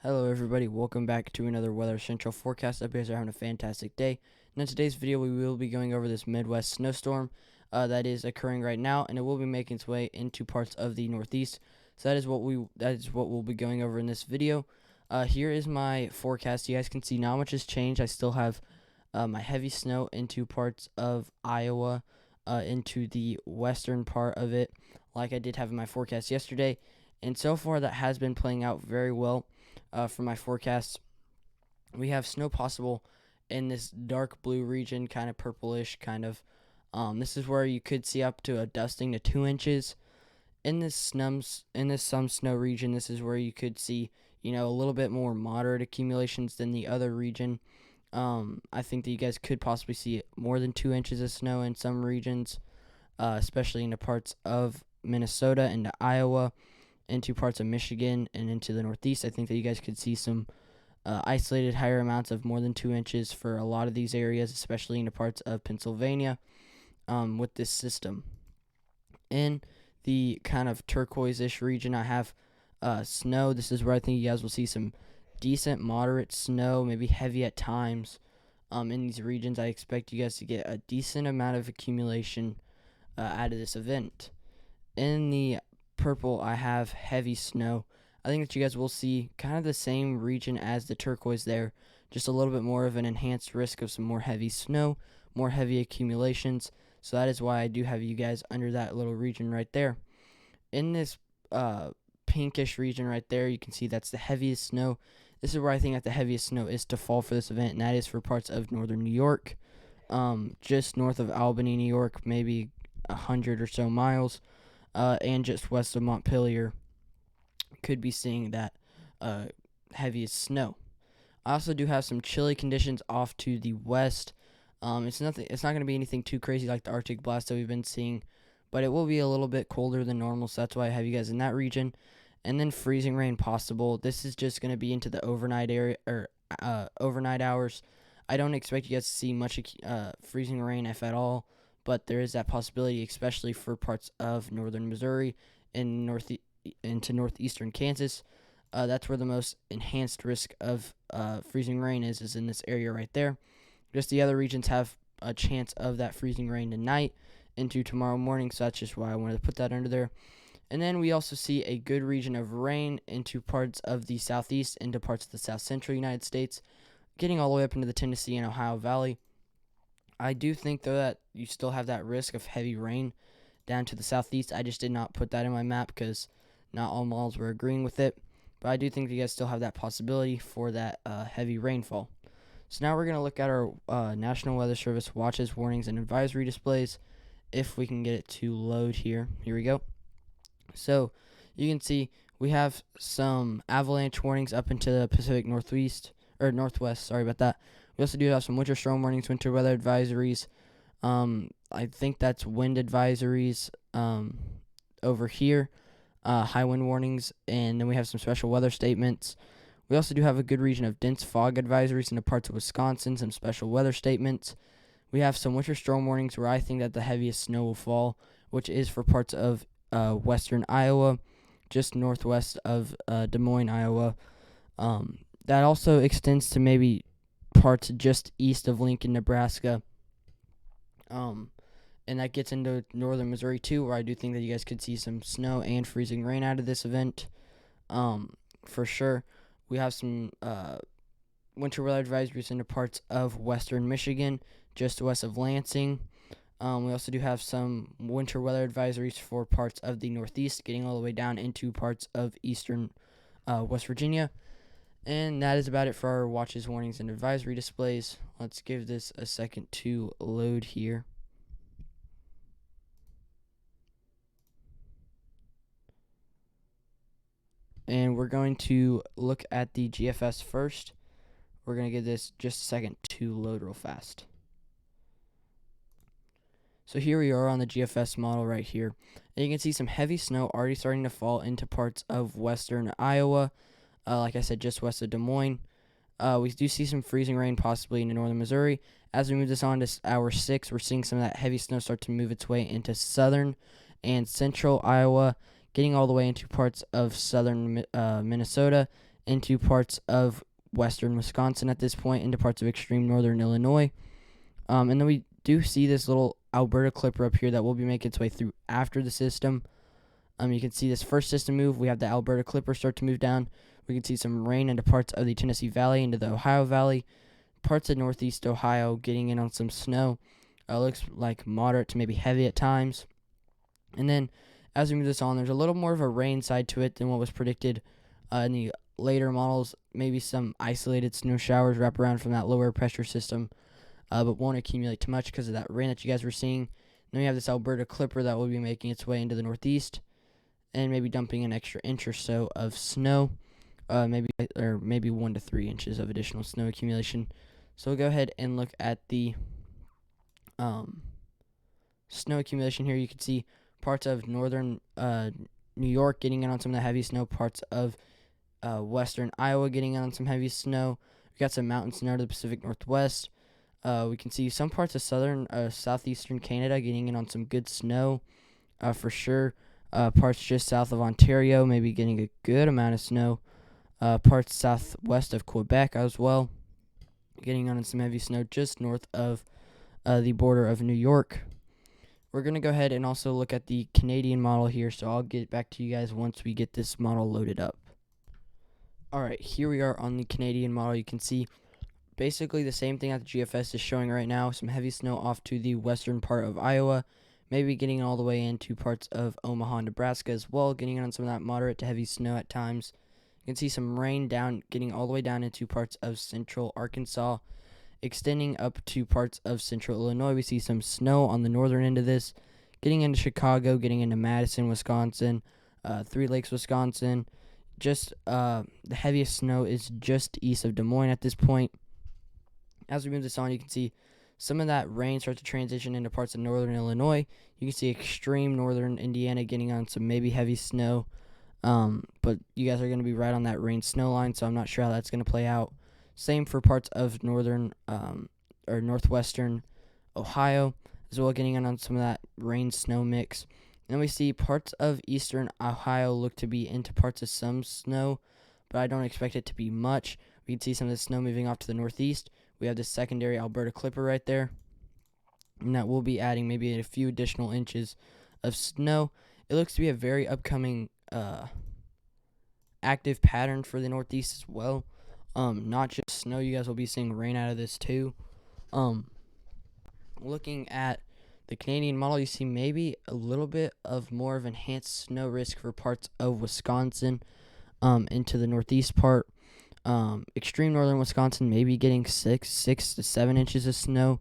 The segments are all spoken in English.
Hello everybody, welcome back to another Weather Central forecast. I hope you guys are having a fantastic day. And in today's video, we will be going over this Midwest snowstorm that is occurring right now, and it will be making its way into parts of the Northeast. So that is what we'll be going over in this video. Here is my forecast. You guys can see not much has changed. I still have my heavy snow into parts of Iowa, into the western part of it, like I did have in my forecast yesterday. And so far, that has been playing out very well. For my forecast, we have snow possible in this dark blue region, kind of purplish, kind of. This is where you could see up to a dusting to 2 inches. In this some snow region, this is where you could see, a little bit more moderate accumulations than the other region. I think that you guys could possibly see more than 2 inches of snow in some regions, especially in the parts of Minnesota and Iowa, into parts of Michigan and into the Northeast. I think that you guys could see some isolated higher amounts of more than 2 inches for a lot of these areas, especially in the parts of Pennsylvania with this system. In the kind of turquoise-ish region, I have snow. This is where I think you guys will see some decent, moderate snow, maybe heavy at times. In these regions, I expect you guys to get a decent amount of accumulation out of this event. In the purple, I have heavy snow. I think that you guys will see kind of the same region as the turquoise there, just a little bit more of an enhanced risk of some more heavy snow, more heavy accumulations. So that is why I do have you guys under that little region right there. In this pinkish region right there, you can see that's the heaviest snow. This is where I think that the heaviest snow is to fall for this event, and that is for parts of northern New York, just north of Albany, New York, maybe 100 or so miles. And just west of Montpelier, could be seeing that heaviest snow. I also do have some chilly conditions off to the west. It's not going to be anything too crazy like the Arctic blast that we've been seeing, but it will be a little bit colder than normal. So that's why I have you guys in that region. And then freezing rain possible. This is just going to be into the overnight area or overnight hours. I don't expect you guys to see much freezing rain, if at all. But there is that possibility, especially for parts of northern Missouri and into northeastern Kansas. That's where the most enhanced risk of freezing rain is in this area right there. Just the other regions have a chance of that freezing rain tonight into tomorrow morning, so that's just why I wanted to put that under there. And then we also see a good region of rain into parts of the southeast, into parts of the south central United States, getting all the way up into the Tennessee and Ohio Valley. I do think, though, that you still have that risk of heavy rain down to the southeast. I just did not put that in my map because not all models were agreeing with it. But I do think you guys still have that possibility for that heavy rainfall. So now we're going to look at our National Weather Service watches, warnings, and advisory displays. If we can get it to load here. Here we go. So you can see we have some avalanche warnings up into the Pacific Northwest. Sorry about that. We also do have some winter storm warnings, winter weather advisories. I think that's wind advisories over here, high wind warnings, and then we have some special weather statements. We also do have a good region of dense fog advisories in the parts of Wisconsin, some special weather statements. We have some winter storm warnings where I think that the heaviest snow will fall, which is for parts of western Iowa, just northwest of Des Moines, Iowa. That also extends to maybe parts just east of Lincoln, Nebraska. And that gets into northern Missouri too, where I do think that you guys could see some snow and freezing rain out of this event. For sure. We have some winter weather advisories into parts of western Michigan, just west of Lansing. We also do have some winter weather advisories for parts of the Northeast, getting all the way down into parts of eastern West Virginia. And that is about it for our watches, warnings, and advisory displays. Let's give this a second to load here. And we're going to look at the GFS first. We're going to give this just a second to load real fast. So here we are on the GFS model right here. And you can see some heavy snow already starting to fall into parts of western Iowa. Like I said, just west of Des Moines. We do see some freezing rain possibly into northern Missouri. As we move this on to hour 6, we're seeing some of that heavy snow start to move its way into southern and central Iowa, getting all the way into parts of southern Minnesota into parts of western Wisconsin at this point, into parts of extreme northern Illinois. And then we do see this little Alberta clipper up here that will be making its way through after the system. You can see this first system move. We have the Alberta clipper start to move down. We can see some rain into parts of the Tennessee Valley, into the Ohio Valley, parts of northeast Ohio getting in on some snow. Looks like moderate to maybe heavy at times. And then as we move this on, there's a little more of a rain side to it than what was predicted in the later models. Maybe some isolated snow showers wrap around from that lower pressure system, but won't accumulate too much because of that rain that you guys were seeing. Then we have this Alberta clipper that will be making its way into the northeast and maybe dumping an extra inch or so of snow, maybe 1 to 3 inches of additional snow accumulation. So we'll go ahead and look at the snow accumulation here. You can see parts of northern New York getting in on some of the heavy snow, parts of western Iowa getting in on some heavy snow. We got some mountain snow to the Pacific Northwest. We can see some parts of southeastern Canada getting in on some good snow for sure. Parts just south of Ontario maybe getting a good amount of snow. Parts southwest of Quebec as well getting on some heavy snow just north of the border of New York. We're going to go ahead and also look at the Canadian model here, so I'll get back to you guys once we get this model loaded up. Alright, here we are on the Canadian model. You can see basically the same thing that the GFS is showing right now. Some heavy snow off to the western part of Iowa, maybe getting all the way into parts of Omaha, Nebraska as well, getting on some of that moderate to heavy snow at times. You can see some rain down, getting all the way down into parts of central Arkansas, extending up to parts of central Illinois. We see some snow on the northern end of this, getting into Chicago, getting into Madison, Wisconsin, Three Lakes, Wisconsin. Just the heaviest snow is just east of Des Moines at this point. As we move this on, you can see some of that rain start to transition into parts of northern Illinois. You can see extreme northern Indiana getting on some maybe heavy snow. But you guys are going to be right on that rain snow line, so I'm not sure how that's going to play out. Same for parts of northern or northwestern Ohio as well, getting on some of that rain snow mix. Then we see parts of eastern Ohio look to be into parts of some snow, but I don't expect it to be much. We can see some of the snow moving off to the northeast. We have this secondary Alberta clipper right there, and that will be adding maybe a few additional inches of snow. It looks to be a very upcoming active pattern for the northeast as well. Not just snow, you guys will be seeing rain out of this too. Looking at the Canadian model, you see maybe a little bit of more of enhanced snow risk for parts of Wisconsin into the northeast part. Extreme northern Wisconsin maybe getting 6 to 7 inches of snow.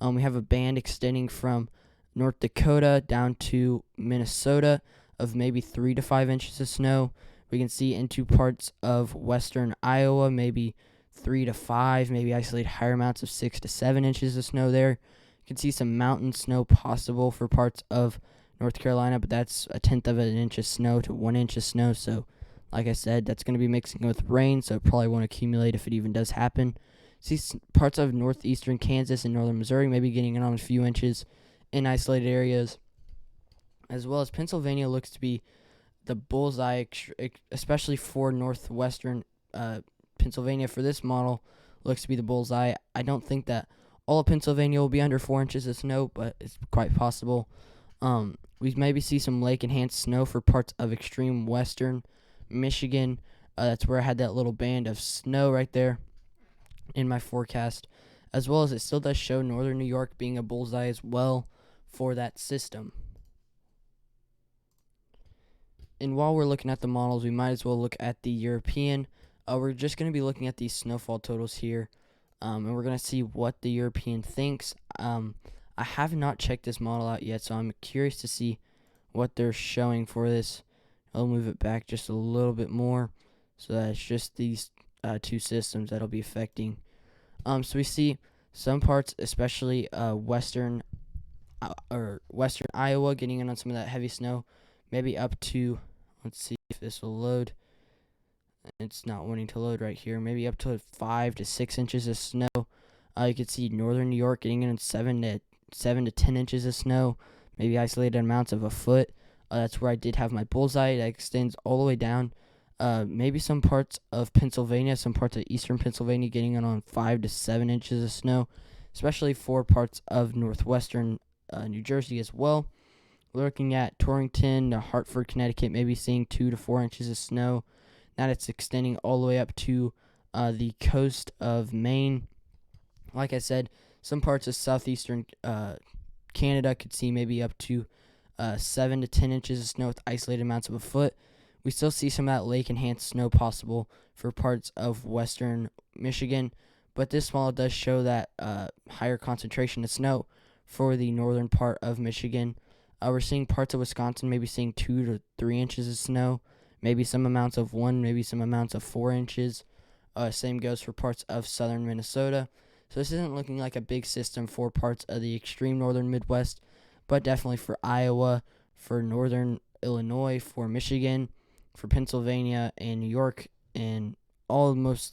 We have a band extending from North Dakota down to Minnesota of maybe 3 to 5 inches of snow. We can see into parts of western Iowa, maybe 3 to 5, maybe isolated higher amounts of 6 to 7 inches of snow there. You can see some mountain snow possible for parts of North Carolina, but that's 1/10 of an inch of snow to 1 inch of snow. So, like I said, that's going to be mixing with rain, so it probably won't accumulate if it even does happen. See parts of northeastern Kansas and northern Missouri maybe getting in on a few inches in isolated areas, as well as Pennsylvania looks to be the bullseye, especially for northwestern Pennsylvania for this model, looks to be the bullseye. I don't think that all of Pennsylvania will be under 4 inches of snow, but it's quite possible. We maybe see some lake-enhanced snow for parts of extreme western Michigan. That's where I had that little band of snow right there in my forecast, as well as it still does show northern New York being a bullseye as well for that system. And while we're looking at the models, we might as well look at the European. We're just going to be looking at these snowfall totals here, and we're going to see what the European thinks. I have not checked this model out yet, so I'm curious to see what they're showing for this. I'll move it back just a little bit more, so that it's just these two systems that'll be affecting. So we see some parts, especially western Iowa, getting in on some of that heavy snow, maybe up to, let's see if this will load. It's not wanting to load right here. Maybe up to 5 to 6 inches of snow. You can see northern New York getting in 7 to 10 inches of snow, maybe isolated amounts of a foot. That's where I did have my bullseye. That extends all the way down Maybe some parts of Pennsylvania, some parts of eastern Pennsylvania getting on 5 to 7 inches of snow, especially for parts of northwestern New Jersey as well. We're looking at Torrington to Hartford, Connecticut, maybe seeing 2 to 4 inches of snow. Now it's extending all the way up to the coast of Maine. Like I said, some parts of southeastern Canada could see maybe up to 7 to 10 inches of snow with isolated amounts of a foot. We still see some of that lake-enhanced snow possible for parts of western Michigan, but this model does show that higher concentration of snow for the northern part of Michigan. We're seeing parts of Wisconsin maybe seeing 2 to 3 inches of snow, maybe some amounts of 1, maybe some amounts of 4 inches. Same goes for parts of southern Minnesota. So this isn't looking like a big system for parts of the extreme northern Midwest, but definitely for Iowa, for northern Illinois, for Michigan, for Pennsylvania and New York, and most